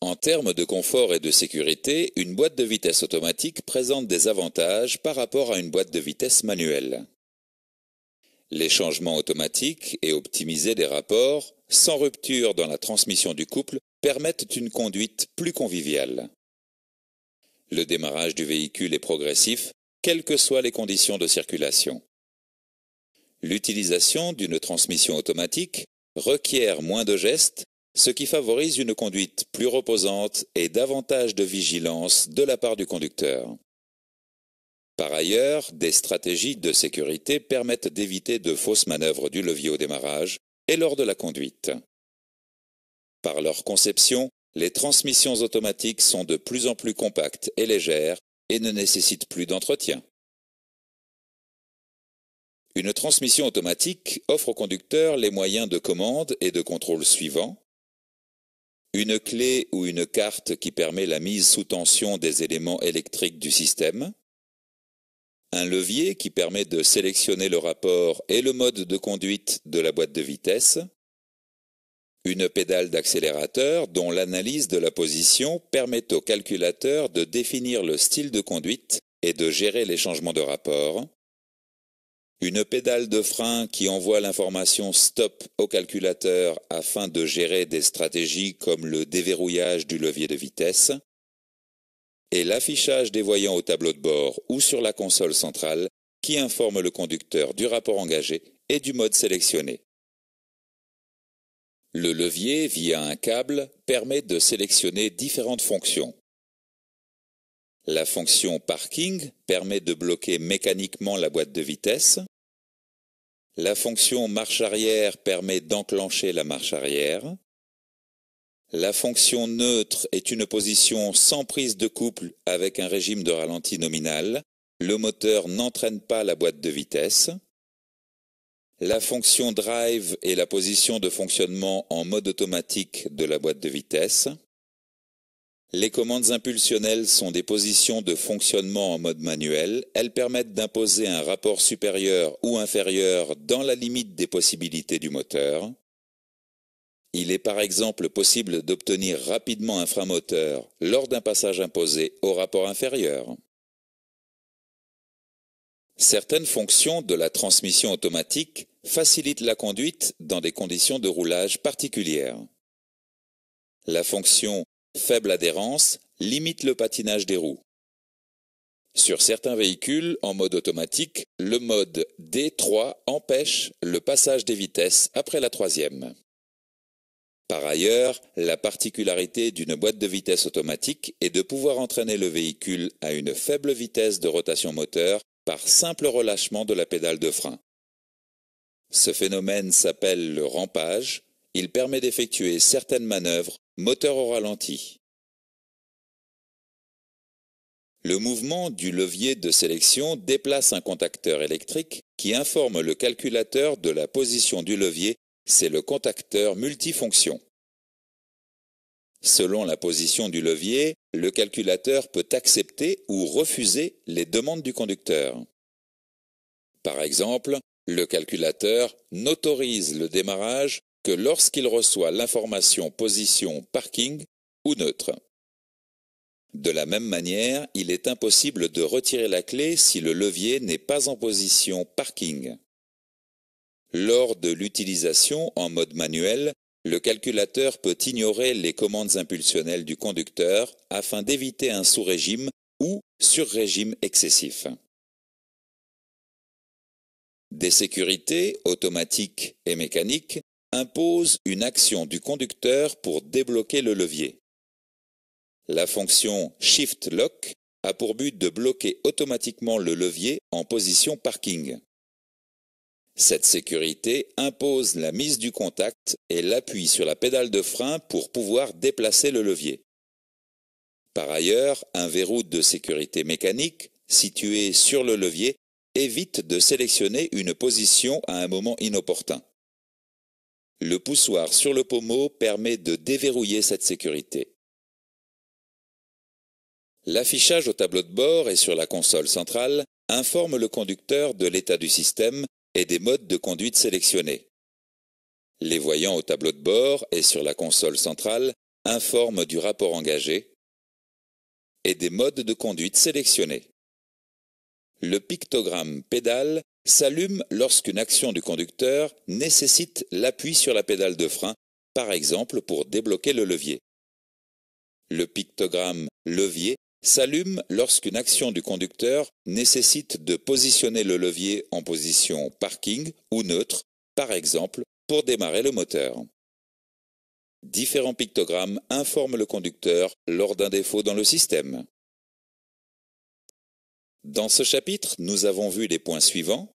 En termes de confort et de sécurité, une boîte de vitesse automatique présente des avantages par rapport à une boîte de vitesse manuelle. Les changements automatiques et optimisés des rapports, sans rupture dans la transmission du couple, permettent une conduite plus conviviale. Le démarrage du véhicule est progressif, quelles que soient les conditions de circulation. L'utilisation d'une transmission automatique requiert moins de gestes, ce qui favorise une conduite plus reposante et davantage de vigilance de la part du conducteur. Par ailleurs, des stratégies de sécurité permettent d'éviter de fausses manœuvres du levier au démarrage et lors de la conduite. Par leur conception, les transmissions automatiques sont de plus en plus compactes et légères et ne nécessitent plus d'entretien. Une transmission automatique offre au conducteur les moyens de commande et de contrôle suivants: une clé ou une carte qui permet la mise sous tension des éléments électriques du système, un levier qui permet de sélectionner le rapport et le mode de conduite de la boîte de vitesse, une pédale d'accélérateur dont l'analyse de la position permet au calculateur de définir le style de conduite et de gérer les changements de rapport, une pédale de frein qui envoie l'information stop au calculateur afin de gérer des stratégies comme le déverrouillage du levier de vitesse, et l'affichage des voyants au tableau de bord ou sur la console centrale qui informe le conducteur du rapport engagé et du mode sélectionné. Le levier, via un câble, permet de sélectionner différentes fonctions. La fonction parking permet de bloquer mécaniquement la boîte de vitesse. La fonction marche arrière permet d'enclencher la marche arrière. La fonction neutre est une position sans prise de couple avec un régime de ralenti nominal. Le moteur n'entraîne pas la boîte de vitesse. La fonction drive est la position de fonctionnement en mode automatique de la boîte de vitesse. Les commandes impulsionnelles sont des positions de fonctionnement en mode manuel. Elles permettent d'imposer un rapport supérieur ou inférieur dans la limite des possibilités du moteur. Il est par exemple possible d'obtenir rapidement un frein moteur lors d'un passage imposé au rapport inférieur. Certaines fonctions de la transmission automatique facilitent la conduite dans des conditions de roulage particulières. La fonction faible adhérence limite le patinage des roues. Sur certains véhicules en mode automatique, le mode D3 empêche le passage des vitesses après la troisième. Par ailleurs, la particularité d'une boîte de vitesse automatique est de pouvoir entraîner le véhicule à une faible vitesse de rotation moteur par simple relâchement de la pédale de frein. Ce phénomène s'appelle le rampage. Il permet d'effectuer certaines manœuvres moteur au ralenti. Le mouvement du levier de sélection déplace un contacteur électrique qui informe le calculateur de la position du levier. C'est le contacteur multifonction. Selon la position du levier, le calculateur peut accepter ou refuser les demandes du conducteur. Par exemple, le calculateur n'autorise le démarrage que lorsqu'il reçoit l'information position parking ou neutre. De la même manière, il est impossible de retirer la clé si le levier n'est pas en position parking. Lors de l'utilisation en mode manuel, le calculateur peut ignorer les commandes impulsionnelles du conducteur afin d'éviter un sous-régime ou sur-régime excessif. Des sécurités automatiques et mécaniques imposent une action du conducteur pour débloquer le levier. La fonction Shift Lock a pour but de bloquer automatiquement le levier en position parking. Cette sécurité impose la mise du contact et l'appui sur la pédale de frein pour pouvoir déplacer le levier. Par ailleurs, un verrou de sécurité mécanique situé sur le levier évite de sélectionner une position à un moment inopportun. Le poussoir sur le pommeau permet de déverrouiller cette sécurité. L'affichage au tableau de bord et sur la console centrale informe le conducteur de l'état du système et des modes de conduite sélectionnés. Les voyants au tableau de bord et sur la console centrale informe du rapport engagé et des modes de conduite sélectionnés. Le pictogramme pédale s'allume lorsqu'une action du conducteur nécessite l'appui sur la pédale de frein, par exemple pour débloquer le levier. Le pictogramme levier s'allume lorsqu'une action du conducteur nécessite de positionner le levier en position parking ou neutre, par exemple pour démarrer le moteur. Différents pictogrammes informent le conducteur lors d'un défaut dans le système. Dans ce chapitre, nous avons vu les points suivants.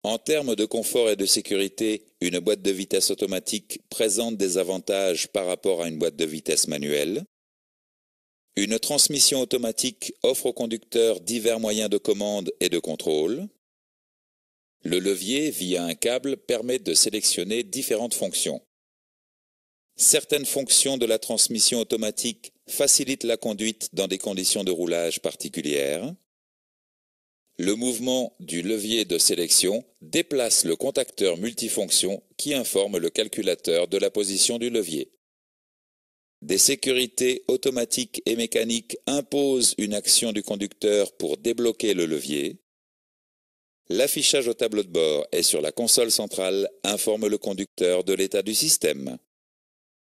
En termes de confort et de sécurité, une boîte de vitesse automatique présente des avantages par rapport à une boîte de vitesse manuelle. Une transmission automatique offre au conducteur divers moyens de commande et de contrôle. Le levier, via un câble, permet de sélectionner différentes fonctions. Certaines fonctions de la transmission automatique facilitent la conduite dans des conditions de roulage particulières. Le mouvement du levier de sélection déplace le contacteur multifonction qui informe le calculateur de la position du levier. Des sécurités automatiques et mécaniques imposent une action du conducteur pour débloquer le levier. L'affichage au tableau de bord et sur la console centrale informe le conducteur de l'état du système.